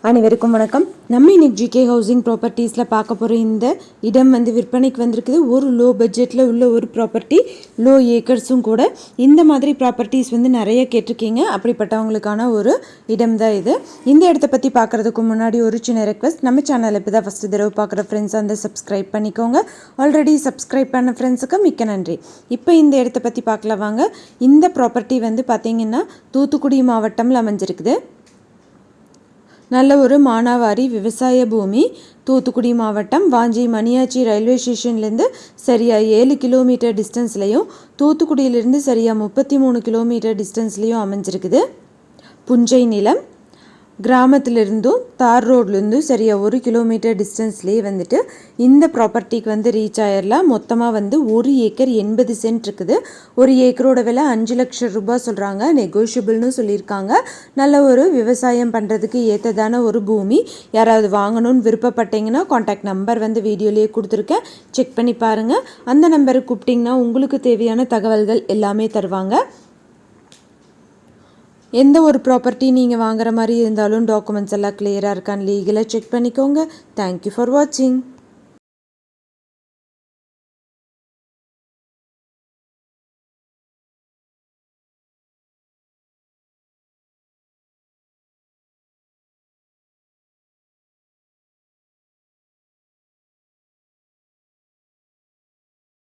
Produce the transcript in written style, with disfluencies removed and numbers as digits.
அனைவருக்கும் வணக்கம். நம்ம இன்னைக்கு ஜிகே ஹவுசிங் ப்ராப்பர்ட்டிஸில் பார்க்க போகிற இந்த இடம் விற்பனைக்கு வந்திருக்குது. ஒரு லோ பட்ஜெட்டில் உள்ள ஒரு ப்ராப்பர்ட்டி, லோ ஏக்கர்ஸும் கூட. இந்த மாதிரி ப்ராப்பர்ட்டிஸ் நிறைய கேட்டிருக்கீங்க. அப்படிப்பட்டவங்களுக்கான ஒரு இடம் தான் இது. இந்த இடத்த பற்றி பார்க்குறதுக்கு முன்னாடி ஒரு சின்ன ரெக்வஸ்ட், நம்ம சேனல் இப்போ தான் ஃபஸ்ட்டு தடவை பார்க்குற ஃப்ரெண்ட்ஸ் சப்ஸ்கிரைப் பண்ணிக்கோங்க. ஆல்ரெடி சப்ஸ்கிரைப் பண்ண ஃப்ரெண்ட்ஸுக்கு மிக்க நன்றி. இப்போ இந்த இடத்த பற்றி பார்க்கலாம் வாங்க. இந்த ப்ராப்பர்ட்டி பார்த்திங்கன்னா தூத்துக்குடி மாவட்டம்ல அமைஞ்சிருக்குது. நல்ல ஒரு மானாவாரி விவசாய பூமி. தூத்துக்குடி மாவட்டம் வாஞ்சி மணியாச்சி ரயில்வே ஸ்டேஷன்லேருந்து சரியாக 7 கிலோமீட்டர் டிஸ்டன்ஸ்லேயும், தூத்துக்குடியிலேருந்து சரியாக 33 கிலோமீட்டர் டிஸ்டன்ஸ்லேயும் அமைஞ்சிருக்குது. புஞ்சை நிலம். கிராமத்திலிருந்தும் தார் ரோட்லேருந்தும் சரியாக 1 கிலோமீட்டர் டிஸ்டன்ஸ்லேயே இந்த ப்ராப்பர்ட்டிக்கு ரீச் ஆயிடலாம். மொத்தமாக 1 ஏக்கர் 80 சென்ட் இருக்குது. ஒரு ஏக்கரோட விலை 5 லட்சம் ரூபாய் சொல்கிறாங்க. நெகோஷியபிள்னு சொல்லியிருக்காங்க. நல்ல ஒரு விவசாயம் பண்ணுறதுக்கு ஏற்றதான ஒரு பூமி. யாராவது வாங்கணும்னு விருப்பப்பட்டீங்கன்னா காண்டாக்ட் நம்பர் வீடியோலேயே கொடுத்துருக்கேன், செக் பண்ணி பாருங்கள். அந்த நம்பருக்கு கூப்பிட்டிங்கன்னா உங்களுக்கு தேவையான தகவல்கள் எல்லாமே தருவாங்க. எந்த ஒரு ப்ராப்பர்ட்டி நீங்கள் வாங்குற மாதிரி இருந்தாலும் டாக்குமெண்ட்ஸ் எல்லாம் கிளியராக இருக்கான்னு லீகலாக செக் பண்ணிக்கோங்க. தேங்க்யூ ஃபார் வாட்சிங்.